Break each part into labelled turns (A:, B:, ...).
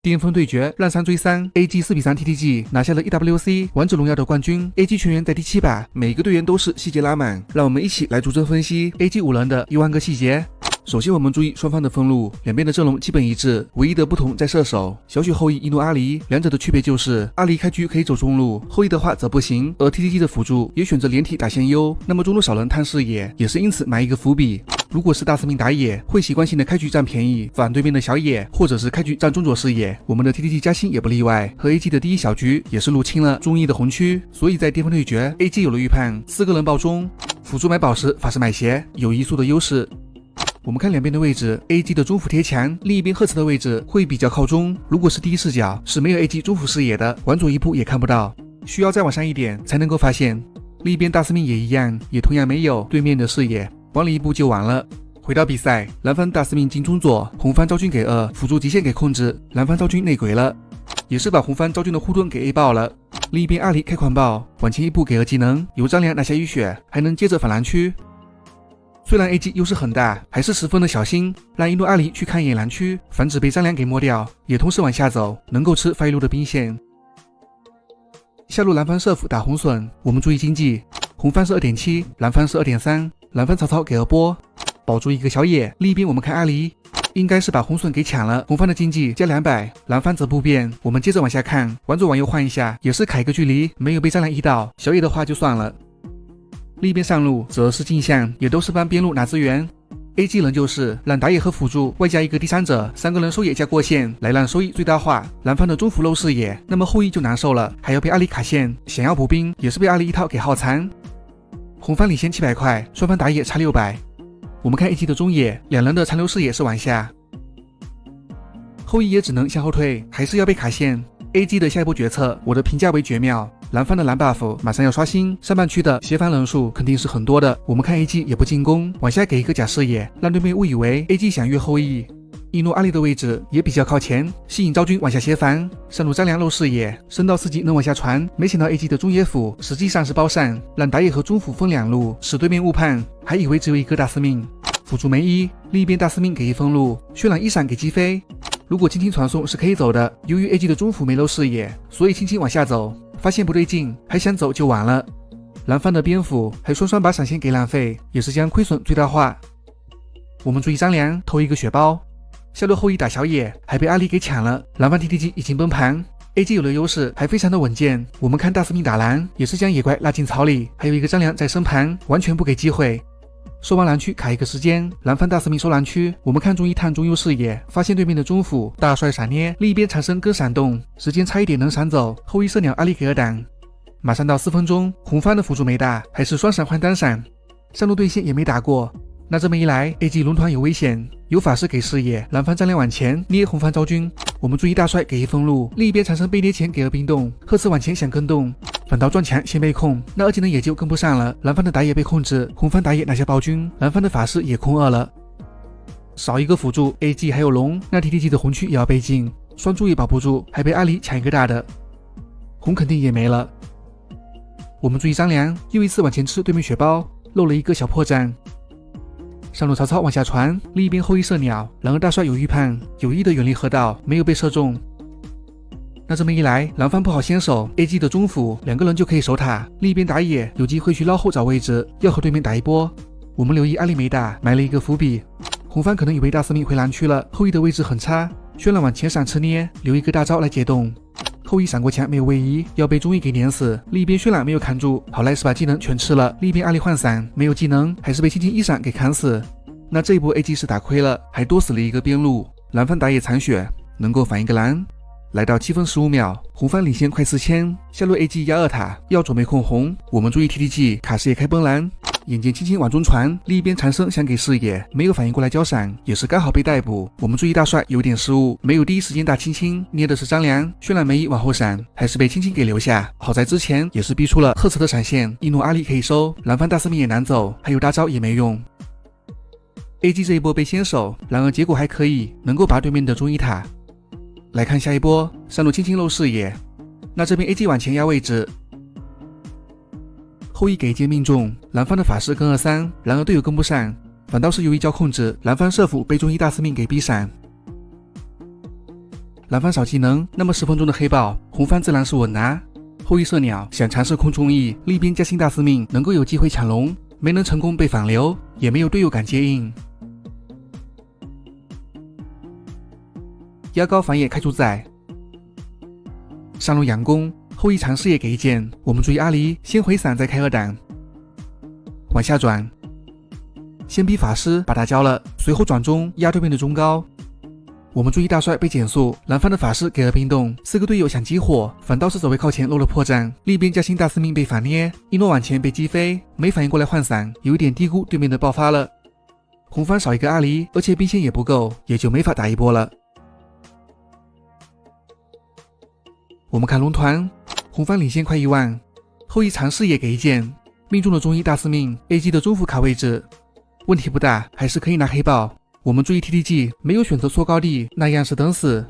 A: 巅峰对决，烂3追3 ，AG 4比3 TTG 拿下了 EWC 王者荣耀的冠军。AG 全员在第7把，每个队员都是细节拉满。让我们一起来逐帧分析 AG 5人的10000个细节。首先我们注意双方的分路，两边的阵容基本一致，唯一的不同在射手，小雪后羿一怒阿离，两者的区别就是阿离开局可以走中路，后羿的话则不行，而 TTG 的辅助也选择连体打先优，那么中路少人探视野，也是因此埋一个伏笔。如果是大司命打野，会习惯性的开局占便宜，反对面的小野，或者是开局占中左视野，我们的 TTG 嘉欣也不例外，和 AG 的第一小局也是入侵了中路的红区，所以在巅峰对决 AG 有了预判，4个人爆中，辅助买宝石，法师买鞋，有移速的优势。我们看两边的位置 ，AG 的中辅贴墙，另一边赫兹的位置会比较靠中。如果是第一视角，是没有 AG 中辅视野的，往左一步也看不到，需要再往上一点才能够发现。另一边大司命也一样，也同样没有对面的视野，往里一步就完了。回到比赛，蓝方大司命进中左，红方昭君给2，辅助极限给控制，蓝方昭君内鬼了，也是把红方昭君的护盾给 A 爆了。另一边阿离开狂暴，往前一步给2技能，由张良拿下浴血，还能接着反蓝区。虽然 AG 优势很大，还是十分的小心，让一怒阿离去看一眼蓝区，防止被张良给摸掉，也同时往下走，能够吃发育路的兵线。下路蓝方社辅打红隼，我们注意经济，红方是 2.7， 蓝方是 2.3， 蓝方曹操给2波，保住一个小野。另一边我们看阿离，应该是把红隼给抢了，红方的经济加200，蓝方则不变。我们接着往下看，往左往右换一下，也是卡一个距离，没有被张良一到，小野的话就算了。另一边上路则是镜像，也都是帮边路拿资源。AG 人就是让打野和辅助外加一个第三者，3个人收野加过线，来让收益最大化。蓝方的中辅漏视野，那么后羿就难受了，还要被阿离卡线，想要补兵也是被阿离一套给耗残。红方领先700块，双方打野差600。我们看 AG 的中野，两人的残留视野是往下，后羿也只能向后退，还是要被卡线。AG 的下一波决策，我的评价为绝妙。蓝方的蓝 buff 马上要刷新，上半区的协防人数肯定是很多的。我们看 AG 也不进攻，往下给一个假视野，让对面误以为 AG 想越后羿。一怒阿离的位置也比较靠前，吸引昭君往下协防。上路张良漏视野，升到4级能往下传，没想到 AG 的中野辅实际上是包上，让打野和中辅分2路，使对面误判，还以为只有一个大司命。辅助没1，另一边大司命给1分路，渲染1闪给击飞。如果轻轻传送是可以走的，由于 AG 的中辅没漏视野，所以轻轻往下走，发现不对劲，还想走就晚了。蓝方的边辅还双双把闪现给浪费，也是将亏损最大化。我们注意张良偷一个血包，下路后羿打小野，还被阿离给抢了。蓝方 TTG 已经崩盘 ，AG 有了优势，还非常的稳健。我们看大司命打蓝，也是将野怪拉进草里，还有一个张良在身旁，完全不给机会。收完蓝区卡一个时间，蓝方大司命收蓝区，我们看中一探中优视野，发现对面的中辅大帅闪捏，另一边产生跟闪动，时间差一点能闪走，后羿射鸟阿离给2挡。马上到4分钟，红方的辅助没打，还是双闪换单闪，上路对线也没打过。那这么一来 ，AG 龙团有危险，有法师给视野，蓝方张良往前捏红方昭君。我们注意大帅给1分路，另一边产生被捏前给2冰冻，赫兹往前想跟动，反倒撞墙先被控，那2技能也就跟不上了。蓝方的打野被控制，红方打野拿下暴君，蓝方的法师也空2了，少一个辅助 ，AG 还有龙，那 TTG 的红区也要被禁，双猪也保不住，还被阿离抢一个大的，红肯定也没了。我们注意张良又一次往前吃对面血包，漏了一个小破绽。上路曹操往下传，另一边后羿射鸟，然而大帅有预判，有意的远离河道，没有被射中。那这么一来，蓝方不好先手 ，AG 的中辅2个人就可以守塔，另一边打野有机会去捞后找位置，要和对面打一波。我们留意阿离没打，埋了一个伏笔。红方可能以为大司命回蓝区了，后羿的位置很差，渲染往前闪吃捏，留一个大招来解冻。后羿闪过墙没有位移，要被中羿给碾死。另一边渲染没有扛住，好赖是把技能全吃了。另一边阿离换闪没有技能，还是被轻轻一闪给砍死。那这一波 AG 是打亏了，还多死了一个边路。蓝方打野残血，能够反一个蓝。来到7分15秒，红方领先快4000，下路 AG 压2塔，要准备控红。我们注意 TTG 卡视野开崩蓝，眼见轻轻往中传，另一边长生想给视野，没有反应过来交闪，也是刚好被逮捕。我们注意大帅有点失误，没有第一时间打青青，捏的是张良，渲染没往后闪，还是被青青给留下。好在之前也是逼出了赫兹的闪现，一怒阿离可以收，蓝方大司命也难走，还有大招也没用。AG 这一波被先手，然而结果还可以，能够拔对面的中1塔。来看下一波，上路轻轻漏视野，那这边 AG 往前压位置，后羿给一箭命中，蓝方的法师跟2-3，然而队友跟不上，反倒是由于交控制，蓝方社辅被中1大司命给逼闪。蓝方少技能，那么10分钟的黑豹，红方自然是稳拿。后羿射鸟想尝试空中 E， 另一边嘉兴大司命能够有机会抢龙，没能成功被反流，也没有队友敢接应。压高反野开出在上路佯攻，后羿尝试也给一剑，我们注意阿离先回闪再开2档，往下转，先逼法师把他交了，随后转中压对面的中高。我们注意大帅被减速，蓝方的法师给了冰冻，4个队友想激活，反倒是走位靠前漏了破绽。另一边嘉兴大司命被反捏，一诺往前被击飞，没反应过来换伞，有一点低估对面的爆发了。红方少一个阿离，而且兵线也不够，也就没法打一波了。我们看龙团，红方领先快1万，后羿尝试也给一剑，命中了中1大司命 AG 的中辅卡位置，问题不大，还是可以拿黑豹。我们注意 TTG 没有选择缩高地，那样是等死。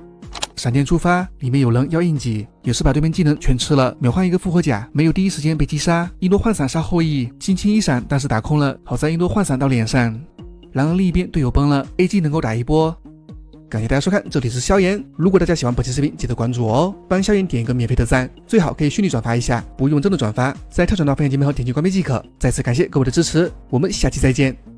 A: 闪电出发，里面有人要硬挤，也是把对面技能全吃了，秒换一个复活甲，没有第一时间被击杀。一诺换伞杀后羿，轻轻一闪，但是打空了，好在一诺换伞到脸上。然而另一边队友崩了 ，AG 能够打一波。感谢大家收看，这里是萧炎。如果大家喜欢本期视频，记得关注我哦，帮萧炎点一个免费的赞，最好可以虚拟转发一下，不用真的转发，在跳转到分享界面后点击关闭即可。再次感谢各位的支持，我们下期再见。